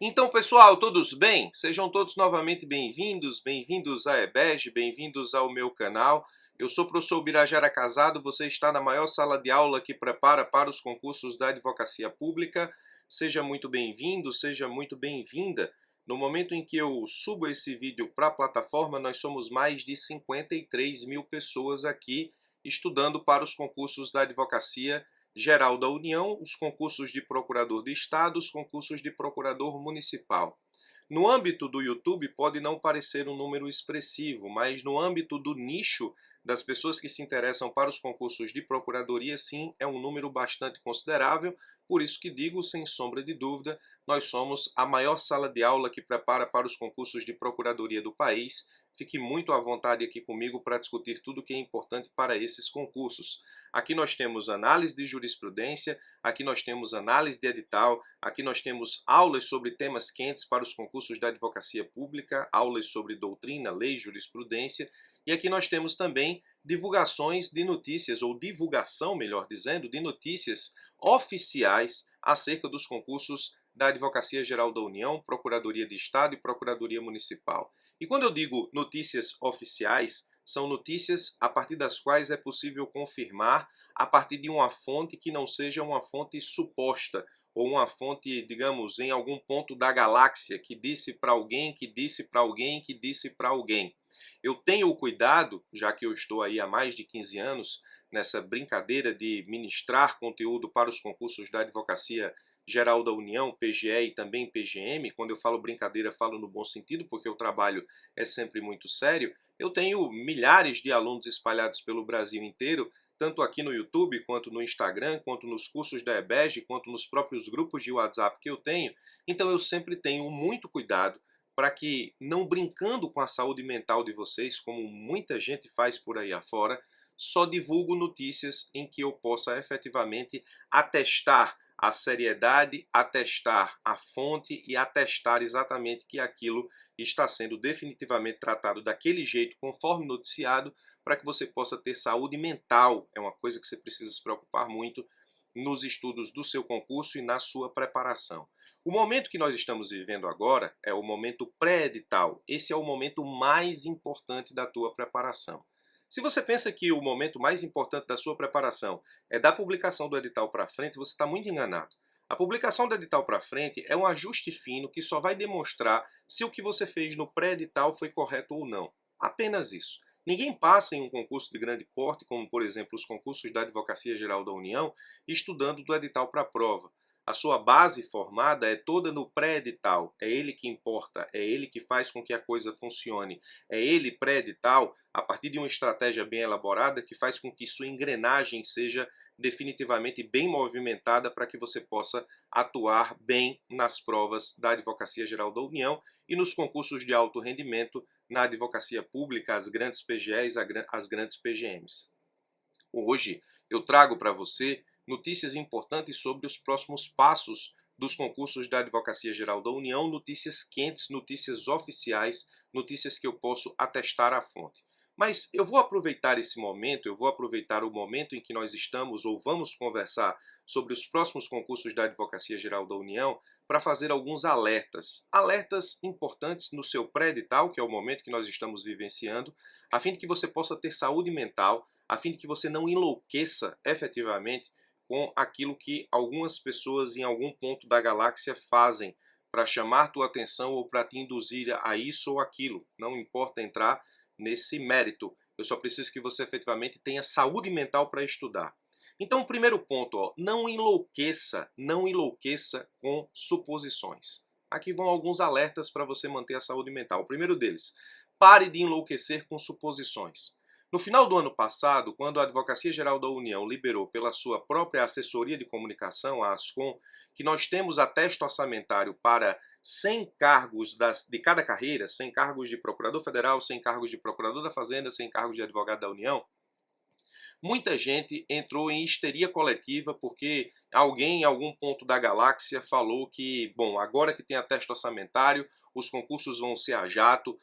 Então, pessoal, todos bem? Sejam todos novamente bem-vindos, bem-vindos à EBEG, bem-vindos ao meu canal. Eu sou o professor Birajara Casado, você está na maior sala de aula que prepara para os concursos da advocacia pública. Seja muito bem-vindo, seja muito bem-vinda. No momento em que eu subo esse vídeo para a plataforma, nós somos mais de 53 mil pessoas aqui estudando para os concursos da advocacia Geral da União, os concursos de procurador de Estado, os concursos de procurador municipal. No âmbito do YouTube pode não parecer um número expressivo, mas no âmbito do nicho das pessoas que se interessam para os concursos de procuradoria, sim, é um número bastante considerável. Por isso que digo, sem sombra de dúvida, nós somos a maior sala de aula que prepara para os concursos de procuradoria do país. Fique muito à vontade aqui comigo para discutir tudo o que é importante para esses concursos. Aqui nós temos análise de jurisprudência, aqui nós temos análise de edital, aqui nós temos aulas sobre temas quentes para os concursos da advocacia pública, aulas sobre doutrina, lei, jurisprudência, e aqui nós temos também divulgações de notícias, ou divulgação, melhor dizendo, de notícias oficiais acerca dos concursos da Advocacia Geral da União, Procuradoria de Estado e Procuradoria Municipal. E quando eu digo notícias oficiais, são notícias a partir das quais é possível confirmar a partir de uma fonte que não seja uma fonte suposta, ou uma fonte, digamos, em algum ponto da galáxia, que disse para alguém, que disse para alguém, que disse para alguém. Eu tenho o cuidado, já que eu estou aí há mais de 15 anos nessa brincadeira de ministrar conteúdo para os concursos da Advocacia Geral da União, PGE e também PGM. Quando eu falo brincadeira, falo no bom sentido, porque o trabalho é sempre muito sério. Eu tenho milhares de alunos espalhados pelo Brasil inteiro, tanto aqui no YouTube, quanto no Instagram, quanto nos cursos da EBEG, quanto nos próprios grupos de WhatsApp que eu tenho. Então eu sempre tenho muito cuidado para que, não brincando com a saúde mental de vocês, como muita gente faz por aí afora, só divulgo notícias em que eu possa efetivamente atestar a seriedade, atestar a fonte e atestar exatamente que aquilo está sendo definitivamente tratado daquele jeito, conforme noticiado, para que você possa ter saúde mental. É uma coisa que você precisa se preocupar muito nos estudos do seu concurso e na sua preparação. O momento que nós estamos vivendo agora é o momento pré-edital. Esse é o momento mais importante da tua preparação. Se você pensa que o momento mais importante da sua preparação é da publicação do edital para frente, você está muito enganado. A publicação do edital para frente é um ajuste fino que só vai demonstrar se o que você fez no pré-edital foi correto ou não. Apenas isso. Ninguém passa em um concurso de grande porte, como por exemplo os concursos da Advocacia Geral da União, estudando do edital para a prova. A sua base formada é toda no pré-edital, é ele que importa, é ele que faz com que a coisa funcione. É ele, pré-edital, a partir de uma estratégia bem elaborada, que faz com que sua engrenagem seja definitivamente bem movimentada para que você possa atuar bem nas provas da Advocacia Geral da União e nos concursos de alto rendimento na advocacia pública, as grandes PGEs, as grandes PGMs. Hoje eu trago para você notícias importantes sobre os próximos passos dos concursos da Advocacia Geral da União, notícias quentes, notícias oficiais, notícias que eu posso atestar à fonte. Mas eu vou aproveitar esse momento, eu vou aproveitar o momento em que nós estamos ou vamos conversar sobre os próximos concursos da Advocacia Geral da União para fazer alguns alertas. Alertas importantes no seu pré-edital, que é o momento que nós estamos vivenciando, a fim de que você possa ter saúde mental, a fim de que você não enlouqueça efetivamente com aquilo que algumas pessoas em algum ponto da galáxia fazem para chamar tua atenção ou para te induzir a isso ou aquilo. Não importa entrar nesse mérito. Eu só preciso que você efetivamente tenha saúde mental para estudar. Então, o primeiro ponto, não enlouqueça com suposições. Aqui vão alguns alertas para você manter a saúde mental. O primeiro deles, pare de enlouquecer com suposições. No final do ano passado, quando a Advocacia Geral da União liberou pela sua própria assessoria de comunicação, a ASCOM, que nós temos ateste orçamentário para 100 cargos de cada carreira, 100 cargos de procurador federal, 100 cargos de procurador da Fazenda, 100 cargos de advogado da União, muita gente entrou em histeria coletiva porque alguém em algum ponto da galáxia falou que, bom, agora que tem ateste orçamentário, os concursos vão ser a jato,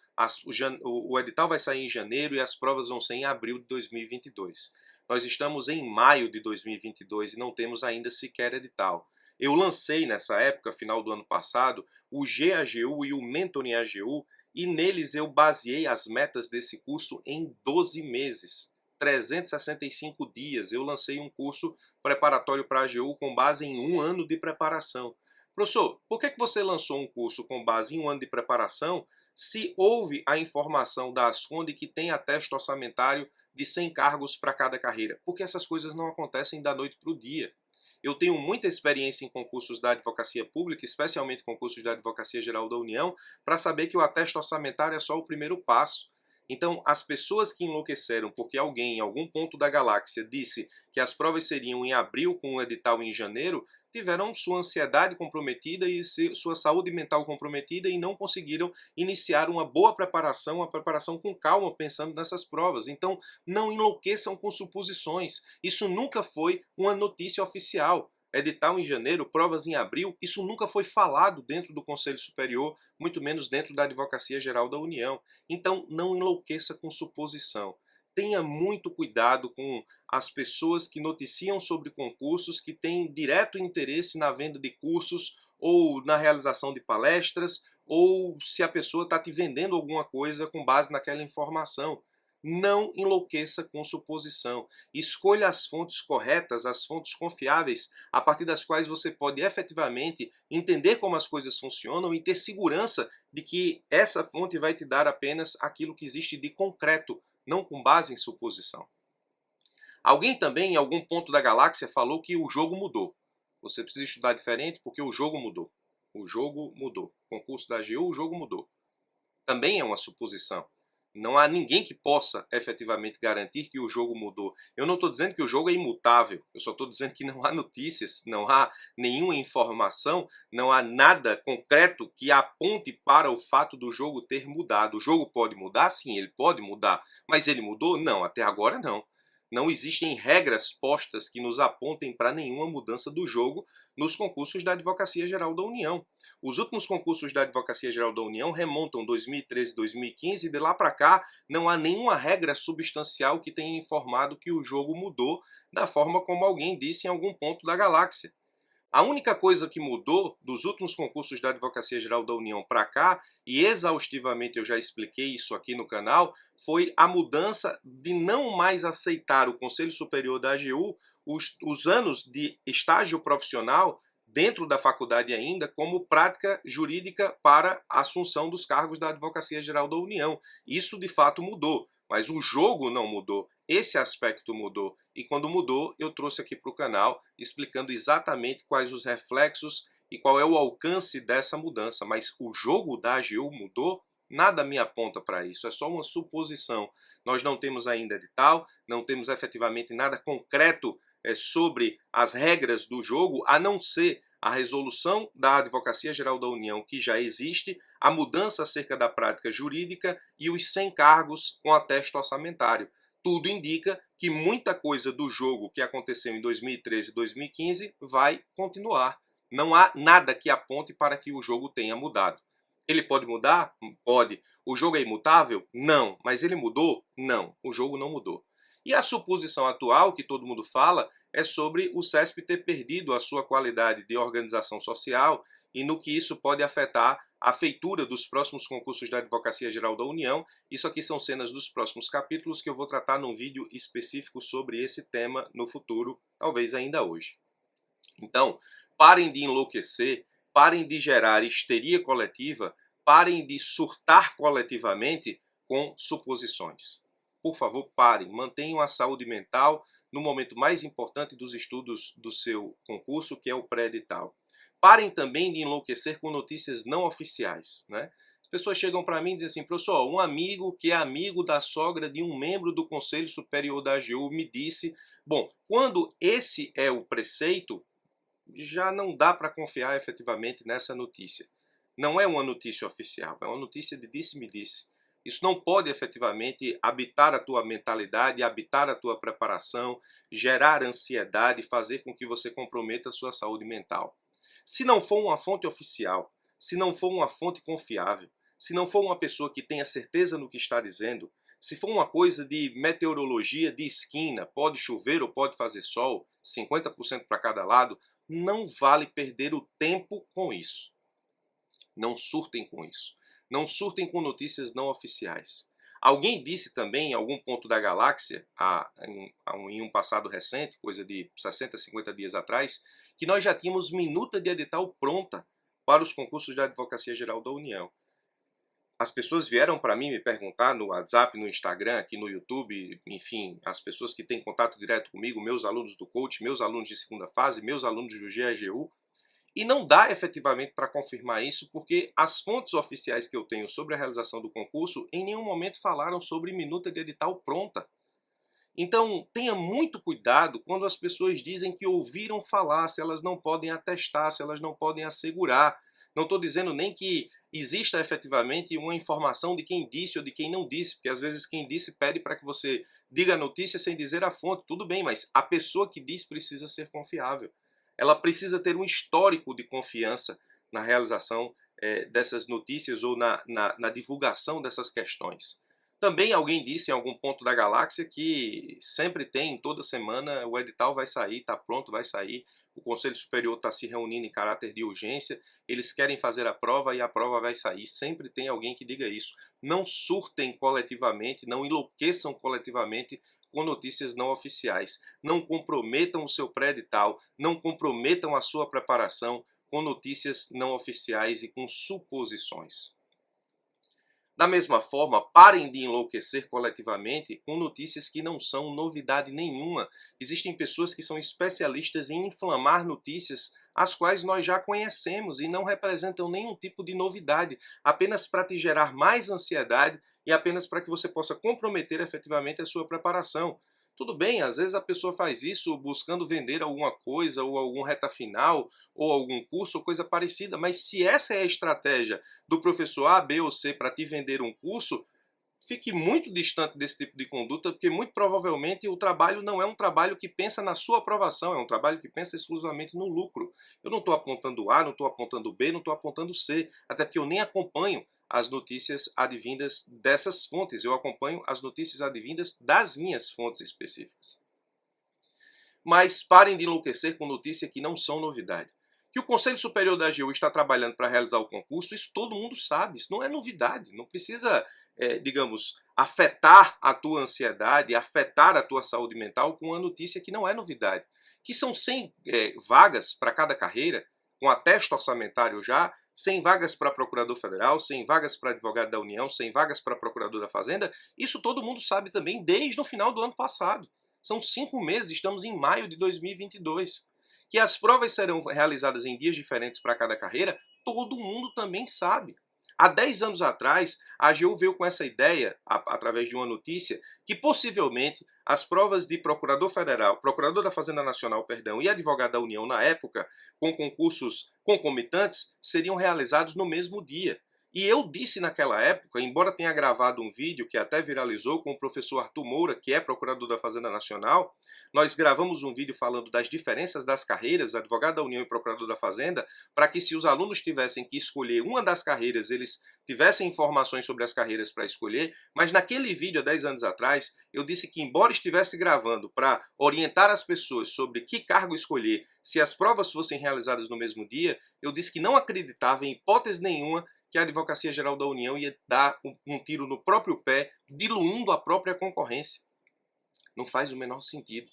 o edital vai sair em janeiro e as provas vão ser em abril de 2022. Nós estamos em maio de 2022 e não temos ainda sequer edital. Eu lancei nessa época, final do ano passado, o GAGU e o Mentoring AGU, e neles eu baseei as metas desse curso em 12 meses. 365 dias. Eu lancei um curso preparatório para a AGU com base em 1 ano de preparação. Professor, por que você lançou um curso com base em 1 ano de preparação se houve a informação da Asconde que tem ateste orçamentário de 100 cargos para cada carreira? Porque essas coisas não acontecem da noite para o dia. Eu tenho muita experiência em concursos da advocacia pública, especialmente concursos da Advocacia Geral da União, para saber que o ateste orçamentário é só o primeiro passo. Então, as pessoas que enlouqueceram porque alguém em algum ponto da galáxia disse que as provas seriam em abril com o edital em janeiro, tiveram sua ansiedade comprometida e sua saúde mental comprometida e não conseguiram iniciar uma boa preparação, uma preparação com calma, pensando nessas provas. Então, não enlouqueçam com suposições. Isso nunca foi uma notícia oficial. Edital em janeiro, provas em abril, isso nunca foi falado dentro do Conselho Superior, muito menos dentro da Advocacia Geral da União. Então, não enlouqueça com suposição. Tenha muito cuidado com as pessoas que noticiam sobre concursos, que têm direto interesse na venda de cursos ou na realização de palestras, ou se a pessoa está te vendendo alguma coisa com base naquela informação. Não enlouqueça com suposição. Escolha as fontes corretas, as fontes confiáveis, a partir das quais você pode efetivamente entender como as coisas funcionam e ter segurança de que essa fonte vai te dar apenas aquilo que existe de concreto, não com base em suposição. Alguém também, em algum ponto da galáxia, falou que o jogo mudou. Você precisa estudar diferente porque o jogo mudou. O jogo mudou. Concurso da AGU, o jogo mudou. Também é uma suposição. Não há ninguém que possa efetivamente garantir que o jogo mudou. Eu não estou dizendo que o jogo é imutável, eu só estou dizendo que não há notícias, não há nenhuma informação, não há nada concreto que aponte para o fato do jogo ter mudado. O jogo pode mudar? Sim, ele pode mudar. Mas ele mudou? Não, até agora não. Não existem regras postas que nos apontem para nenhuma mudança do jogo nos concursos da Advocacia Geral da União. Os últimos concursos da Advocacia Geral da União remontam 2013 e 2015 e de lá para cá não há nenhuma regra substancial que tenha informado que o jogo mudou da forma como alguém disse em algum ponto da galáxia. A única coisa que mudou dos últimos concursos da Advocacia Geral da União para cá, e exaustivamente eu já expliquei isso aqui no canal, foi a mudança de não mais aceitar o Conselho Superior da AGU os anos de estágio profissional dentro da faculdade ainda como prática jurídica para a assunção dos cargos da Advocacia Geral da União. Isso de fato mudou, mas o jogo não mudou. Esse aspecto mudou. E quando mudou, eu trouxe aqui para o canal explicando exatamente quais os reflexos e qual é o alcance dessa mudança. Mas o jogo da AGU mudou? Nada me aponta para isso, é só uma suposição. Nós não temos ainda edital, não temos efetivamente nada concreto sobre as regras do jogo, a não ser a resolução da Advocacia Geral da União, que já existe, a mudança acerca da prática jurídica e os 100 cargos com ateste orçamentário. Tudo indica que muita coisa do jogo que aconteceu em 2013 e 2015 vai continuar. Não há nada que aponte para que o jogo tenha mudado. Ele pode mudar? Pode. O jogo é imutável? Não. Mas ele mudou? Não. O jogo não mudou. E a suposição atual, que todo mundo fala, é sobre o CESP ter perdido a sua qualidade de organização social e no que isso pode afetar a feitura dos próximos concursos da Advocacia Geral da União. Isso aqui são cenas dos próximos capítulos que eu vou tratar num vídeo específico sobre esse tema no futuro, talvez ainda hoje. Então, parem de enlouquecer, parem de gerar histeria coletiva, parem de surtar coletivamente com suposições. Por favor, parem, mantenham a saúde mental no momento mais importante dos estudos do seu concurso, que é o pré-edital. Parem também de enlouquecer com notícias não oficiais, né? As pessoas chegam para mim e dizem assim, professor, um amigo que é amigo da sogra de um membro do Conselho Superior da AGU me disse, bom, quando esse é o preceito, já não dá para confiar efetivamente nessa notícia. Não é uma notícia oficial, é uma notícia de disse-me-disse. Isso não pode efetivamente habitar a tua mentalidade, habitar a tua preparação, gerar ansiedade, fazer com que você comprometa a sua saúde mental. Se não for uma fonte oficial, se não for uma fonte confiável, se não for uma pessoa que tenha certeza no que está dizendo, se for uma coisa de meteorologia de esquina, pode chover ou pode fazer sol, 50% para cada lado, não vale perder o tempo com isso. Não surtem com isso. Não surtem com notícias não oficiais. Alguém disse também, em algum ponto da galáxia, em um passado recente, coisa de 60, 50 dias atrás, que nós já tínhamos minuta de edital pronta para os concursos da Advocacia Geral da União. As pessoas vieram para mim me perguntar no WhatsApp, no Instagram, aqui no YouTube, enfim, as pessoas que têm contato direto comigo, meus alunos do coach, meus alunos de segunda fase, meus alunos do GAGU, e não dá efetivamente para confirmar isso, porque as fontes oficiais que eu tenho sobre a realização do concurso em nenhum momento falaram sobre minuta de edital pronta. Então, tenha muito cuidado quando as pessoas dizem que ouviram falar, se elas não podem atestar, se elas não podem assegurar. Não estou dizendo nem que exista efetivamente uma informação de quem disse ou de quem não disse, porque às vezes quem disse pede para que você diga a notícia sem dizer a fonte. Tudo bem, mas a pessoa que diz precisa ser confiável. Ela precisa ter um histórico de confiança na realização dessas notícias ou na divulgação dessas questões. Também alguém disse em algum ponto da galáxia que sempre tem, toda semana, o edital vai sair, está pronto, vai sair, o Conselho Superior está se reunindo em caráter de urgência, eles querem fazer a prova e a prova vai sair. Sempre tem alguém que diga isso. Não surtem coletivamente, não enlouqueçam coletivamente com notícias não oficiais. Não comprometam o seu pré-edital, não comprometam a sua preparação com notícias não oficiais e com suposições. Da mesma forma, parem de enlouquecer coletivamente com notícias que não são novidade nenhuma. Existem pessoas que são especialistas em inflamar notícias as quais nós já conhecemos e não representam nenhum tipo de novidade, apenas para te gerar mais ansiedade e apenas para que você possa comprometer efetivamente a sua preparação. Tudo bem, às vezes a pessoa faz isso buscando vender alguma coisa ou algum reta final ou algum curso ou coisa parecida, mas se essa é a estratégia do professor A, B ou C para te vender um curso, fique muito distante desse tipo de conduta, porque muito provavelmente o trabalho não é um trabalho que pensa na sua aprovação, é um trabalho que pensa exclusivamente no lucro. Eu não estou apontando A, não estou apontando B, não estou apontando C, até porque eu nem acompanho as notícias advindas dessas fontes, eu acompanho as notícias advindas das minhas fontes específicas. Mas parem de enlouquecer com notícias que não são novidade. Que o Conselho Superior da AGU está trabalhando para realizar o concurso, isso todo mundo sabe, isso não é novidade, não precisa, digamos, afetar a tua ansiedade, afetar a tua saúde mental com uma notícia que não é novidade. Que são 100 vagas para cada carreira, com ateste orçamentário já, 100 vagas para procurador federal, 100 vagas para advogado da União, 100 vagas para procurador da Fazenda, isso todo mundo sabe também desde o final do ano passado. São 5 meses, estamos em maio de 2022. Que as provas serão realizadas em dias diferentes para cada carreira, todo mundo também sabe. Há 10 anos atrás, a AGU veio com essa ideia, através de uma notícia, que possivelmente as provas de procurador federal, procurador da Fazenda Nacional, perdão, e advogado da União na época, com concursos concomitantes, seriam realizados no mesmo dia. E eu disse naquela época, embora tenha gravado um vídeo que até viralizou com o professor Arthur Moura, que é procurador da Fazenda Nacional, nós gravamos um vídeo falando das diferenças das carreiras, advogado da União e procurador da Fazenda, para que se os alunos tivessem que escolher uma das carreiras, eles tivessem informações sobre as carreiras para escolher, mas naquele vídeo, há 10 anos atrás, eu disse que embora estivesse gravando para orientar as pessoas sobre que cargo escolher, se as provas fossem realizadas no mesmo dia, eu disse que não acreditava em hipótese nenhuma que a Advocacia Geral da União ia dar um tiro no próprio pé, diluindo a própria concorrência. Não faz o menor sentido.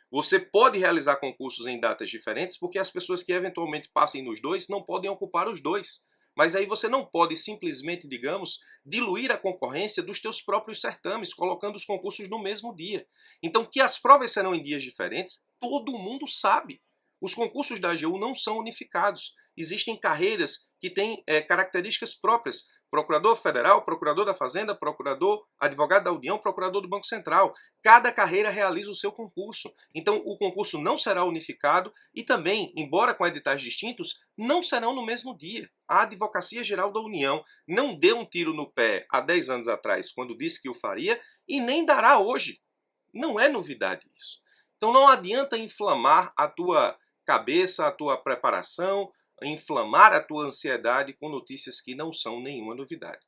Você pode realizar concursos em datas diferentes porque as pessoas que eventualmente passem nos dois não podem ocupar os dois. Mas aí você não pode simplesmente, digamos, diluir a concorrência dos teus próprios certames, colocando os concursos no mesmo dia. Então, que as provas serão em dias diferentes, todo mundo sabe. Os concursos da AGU não são unificados. Existem carreiras que têm características próprias. Procurador federal, procurador da Fazenda, procurador, advogado da União, procurador do Banco Central. Cada carreira realiza o seu concurso. Então, o concurso não será unificado e também, embora com editais distintos, não serão no mesmo dia. A Advocacia Geral da União não deu um tiro no pé há 10 anos atrás, quando disse que o faria, e nem dará hoje. Não é novidade isso. Então, não adianta inflamar a tua cabeça, a tua preparação, inflamar a tua ansiedade com notícias que não são nenhuma novidade.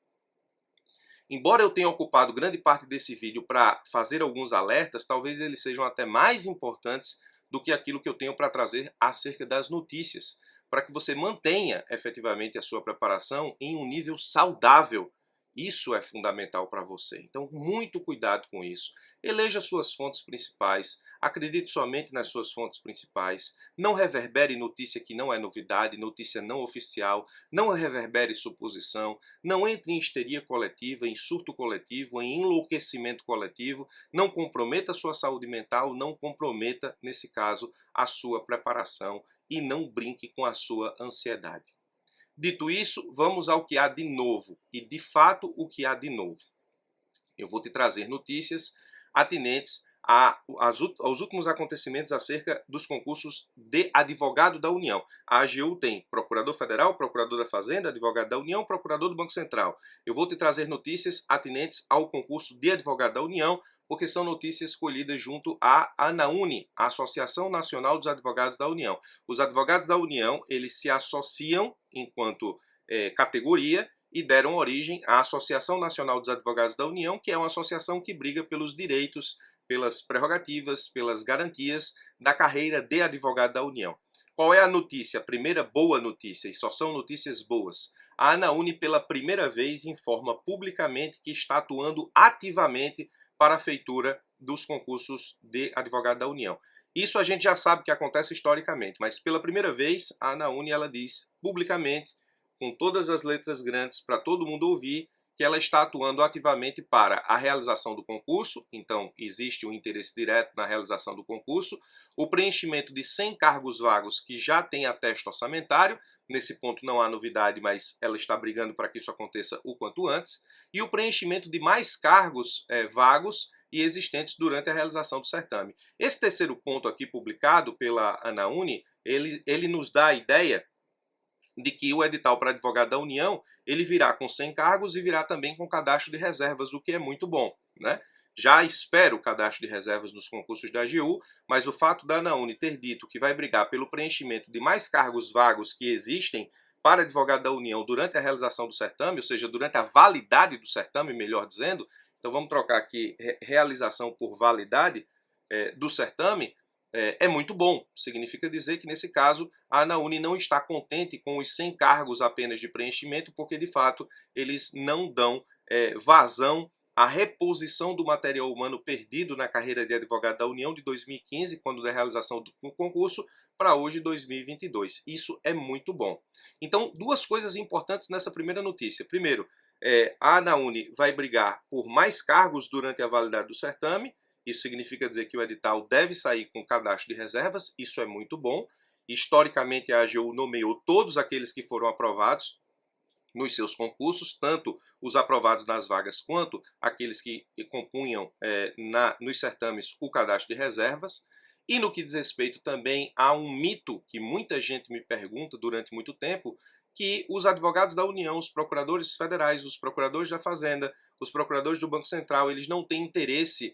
Embora eu tenha ocupado grande parte desse vídeo para fazer alguns alertas, talvez eles sejam até mais importantes do que aquilo que eu tenho para trazer acerca das notícias, para que você mantenha efetivamente a sua preparação em um nível saudável. Isso é fundamental para você. Então, muito cuidado com isso. Eleja suas fontes principais, acredite somente nas suas fontes principais, não reverbere notícia que não é novidade, notícia não oficial, não reverbere suposição, não entre em histeria coletiva, em surto coletivo, em enlouquecimento coletivo, não comprometa a sua saúde mental, não comprometa, nesse caso, a sua preparação e não brinque com a sua ansiedade. Dito isso, vamos ao que há de novo, e de fato o que há de novo. Eu vou te trazer notícias atinentes aos últimos acontecimentos acerca dos concursos de advogado da União. A AGU tem Procurador Federal, Procurador da Fazenda, Advogado da União, Procurador do Banco Central. Eu vou te trazer notícias atinentes ao concurso de advogado da União, porque são notícias escolhidas junto à ANAUNI, a Associação Nacional dos Advogados da União. Os advogados da União, eles se associam enquanto categoria e deram origem à Associação Nacional dos Advogados da União, que é uma associação que briga pelos direitos, pelas prerrogativas, pelas garantias da carreira de advogado da União. Qual é a notícia? A primeira boa notícia, e só são notícias boas. A ANAUNI, pela primeira vez, informa publicamente que está atuando ativamente para a feitura dos concursos de advogado da União. Isso a gente já sabe que acontece historicamente, mas pela primeira vez a ANAUNI ela diz publicamente, com todas as letras grandes para todo mundo ouvir, que ela está atuando ativamente para a realização do concurso, então existe um interesse direto na realização do concurso, o preenchimento de 100 cargos vagos que já tem ateste orçamentário, nesse ponto não há novidade, mas ela está brigando para que isso aconteça o quanto antes, e o preenchimento de mais cargos vagos e existentes durante a realização do certame. Esse terceiro ponto aqui publicado pela ANAUNI, ele nos dá a ideia de que o edital para advogado da União, ele virá com 100 cargos e virá também com cadastro de reservas, o que é muito bom, né? Já espero o cadastro de reservas nos concursos da AGU, mas o fato da ANAUNI ter dito que vai brigar pelo preenchimento de mais cargos vagos que existem para advogado da União durante a realização do certame, ou seja, durante a validade do certame, melhor dizendo, então vamos trocar aqui realização por validade do certame, é muito bom. Significa dizer que, nesse caso, a ANAUNI não está contente com os 100 cargos apenas de preenchimento, porque, de fato, eles não dão vazão à reposição do material humano perdido na carreira de advogado da União de 2015, quando da realização do concurso, para hoje, 2022. Isso é muito bom. Então, duas coisas importantes nessa primeira notícia. Primeiro, a ANAUNI vai brigar por mais cargos durante a validade do certame. Isso significa dizer que o edital deve sair com cadastro de reservas, isso é muito bom. Historicamente, a AGU nomeou todos aqueles que foram aprovados nos seus concursos, tanto os aprovados nas vagas quanto aqueles que compunham nos certames o cadastro de reservas. E no que diz respeito também a um mito que muita gente me pergunta durante muito tempo, que os advogados da União, os procuradores federais, os procuradores da Fazenda, os procuradores do Banco Central, eles não têm interesse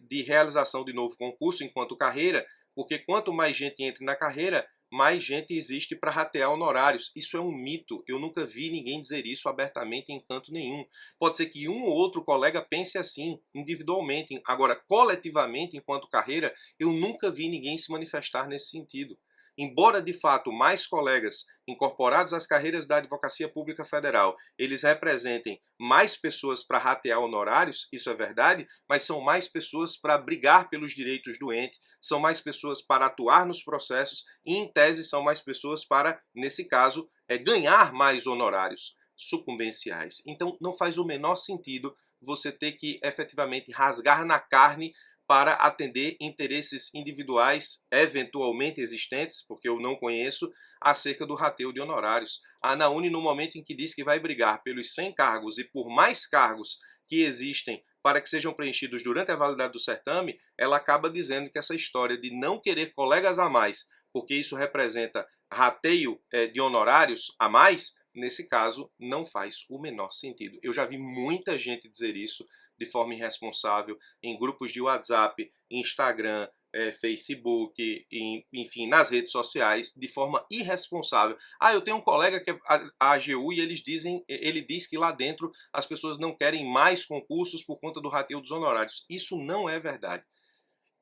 de realização de novo concurso enquanto carreira, porque quanto mais gente entra na carreira, mais gente existe para ratear honorários. Isso é um mito, eu nunca vi ninguém dizer isso abertamente em canto nenhum. Pode ser que um ou outro colega pense assim, individualmente, agora coletivamente, enquanto carreira, eu nunca vi ninguém se manifestar nesse sentido. Embora, de fato, mais colegas incorporados às carreiras da Advocacia Pública Federal, eles representem mais pessoas para ratear honorários, isso é verdade, mas são mais pessoas para brigar pelos direitos do ente, são mais pessoas para atuar nos processos e, em tese, são mais pessoas para, nesse caso, ganhar mais honorários sucumbenciais. Então, não faz o menor sentido você ter que, efetivamente, rasgar na carne para atender interesses individuais eventualmente existentes, porque eu não conheço, acerca do rateio de honorários. A ANAUNI, no momento em que diz que vai brigar pelos 100 cargos e por mais cargos que existem para que sejam preenchidos durante a validade do certame, ela acaba dizendo que essa história de não querer colegas a mais, porque isso representa rateio de honorários a mais, nesse caso não faz o menor sentido. Eu já vi muita gente dizer isso de forma irresponsável em grupos de WhatsApp, Instagram, Facebook, enfim, nas redes sociais, de forma irresponsável. Eu tenho um colega que é a AGU e ele diz que lá dentro as pessoas não querem mais concursos por conta do rateio dos honorários. Isso não é verdade.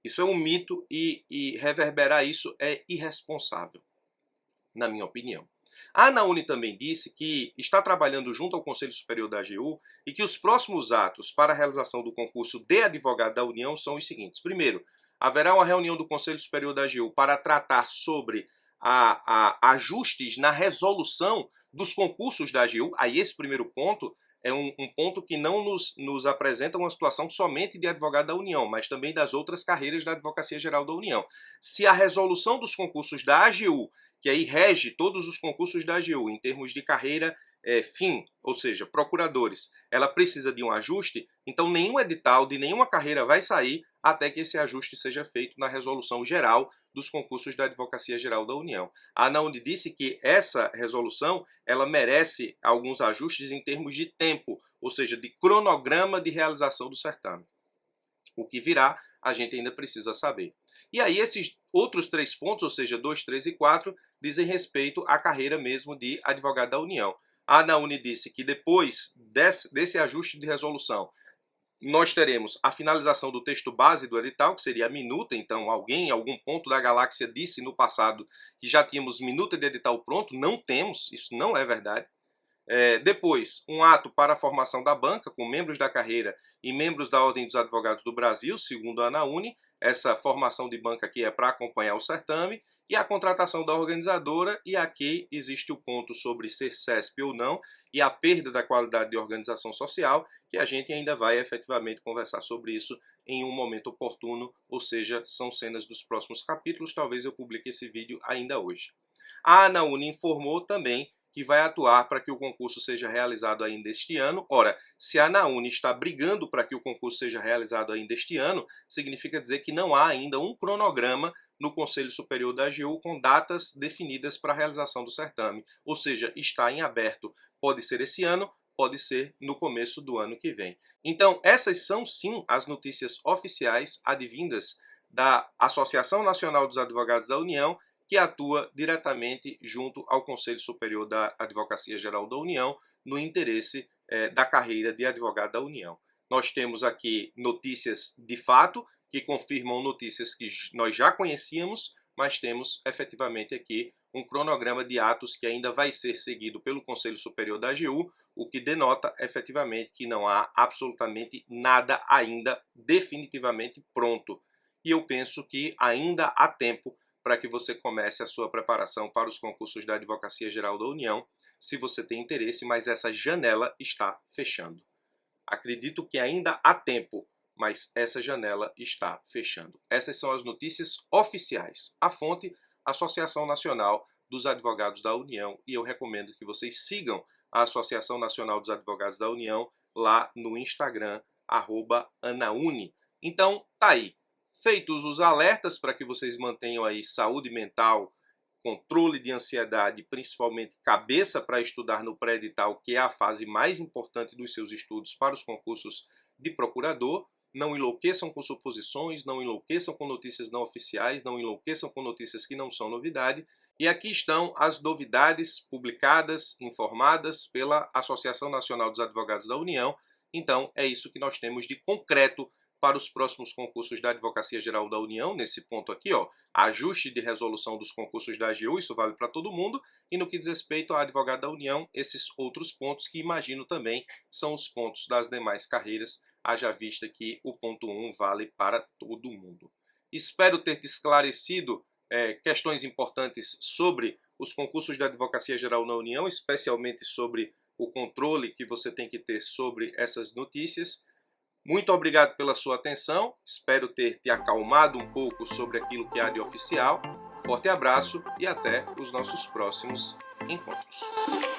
Isso é um mito e reverberar isso é irresponsável, na minha opinião. A ANAUNI também disse que está trabalhando junto ao Conselho Superior da AGU e que os próximos atos para a realização do concurso de advogado da União são os seguintes. Primeiro, haverá uma reunião do Conselho Superior da AGU para tratar sobre ajustes na resolução dos concursos da AGU. Aí esse primeiro ponto é um ponto que não nos apresenta uma situação somente de advogado da União, mas também das outras carreiras da Advocacia Geral da União. Se a resolução dos concursos da AGU, que aí rege todos os concursos da AGU em termos de carreira fim, ou seja, procuradores, ela precisa de um ajuste, então nenhum edital de nenhuma carreira vai sair até que esse ajuste seja feito na resolução geral dos concursos da Advocacia Geral da União. A ANAUNI disse que essa resolução ela merece alguns ajustes em termos de tempo, ou seja, de cronograma de realização do certame. O que virá, a gente ainda precisa saber. E aí esses outros 3 pontos, ou seja, 2, 3 e 4, dizem respeito à carreira mesmo de advogado da União. A ANAUNI disse que depois desse ajuste de resolução, nós teremos a finalização do texto base do edital, que seria a minuta. Então alguém em algum ponto da galáxia disse no passado que já tínhamos minuta de edital pronto. Não temos, isso não é verdade. Depois, um ato para a formação da banca, com membros da carreira e membros da Ordem dos Advogados do Brasil, segundo a ANAUNI. Essa formação de banca aqui é para acompanhar o certame, e a contratação da organizadora, e aqui existe o ponto sobre ser CESP ou não, e a perda da qualidade de organização social, que a gente ainda vai efetivamente conversar sobre isso em um momento oportuno, ou seja, são cenas dos próximos capítulos, talvez eu publique esse vídeo ainda hoje. A ANAUNI informou também que vai atuar para que o concurso seja realizado ainda este ano. Ora, se a ANAUNI está brigando para que o concurso seja realizado ainda este ano, significa dizer que não há ainda um cronograma no Conselho Superior da AGU com datas definidas para a realização do certame. Ou seja, está em aberto. Pode ser esse ano, pode ser no começo do ano que vem. Então, essas são sim as notícias oficiais advindas da Associação Nacional dos Advogados da União, que atua diretamente junto ao Conselho Superior da Advocacia Geral da União no interesse da carreira de advogado da União. Nós temos aqui notícias de fato, que confirmam notícias que nós já conhecíamos, mas temos efetivamente aqui um cronograma de atos que ainda vai ser seguido pelo Conselho Superior da AGU, o que denota efetivamente que não há absolutamente nada ainda definitivamente pronto. E eu penso que ainda há tempo para que você comece a sua preparação para os concursos da Advocacia Geral da União, se você tem interesse, mas essa janela está fechando. Acredito que ainda há tempo, mas essa janela está fechando. Essas são as notícias oficiais. A fonte, Associação Nacional dos Advogados da União, e eu recomendo que vocês sigam a Associação Nacional dos Advogados da União lá no Instagram, @ANAUNI. Então, tá aí. Feitos os alertas para que vocês mantenham aí saúde mental, controle de ansiedade, principalmente cabeça para estudar no pré-edital, que é a fase mais importante dos seus estudos para os concursos de procurador. Não enlouqueçam com suposições, não enlouqueçam com notícias não oficiais, não enlouqueçam com notícias que não são novidade. E aqui estão as novidades publicadas, informadas pela Associação Nacional dos Advogados da União. Então, é isso que nós temos de concreto para os próximos concursos da Advocacia Geral da União, nesse ponto aqui, ó, ajuste de resolução dos concursos da AGU, isso vale para todo mundo, e no que diz respeito a advogado da União, esses outros pontos que imagino também são os pontos das demais carreiras, haja vista que o ponto 1 vale para todo mundo. Espero ter te esclarecido questões importantes sobre os concursos da Advocacia Geral da União, especialmente sobre o controle que você tem que ter sobre essas notícias. Muito obrigado pela sua atenção, espero ter te acalmado um pouco sobre aquilo que há de oficial. Forte abraço e até os nossos próximos encontros.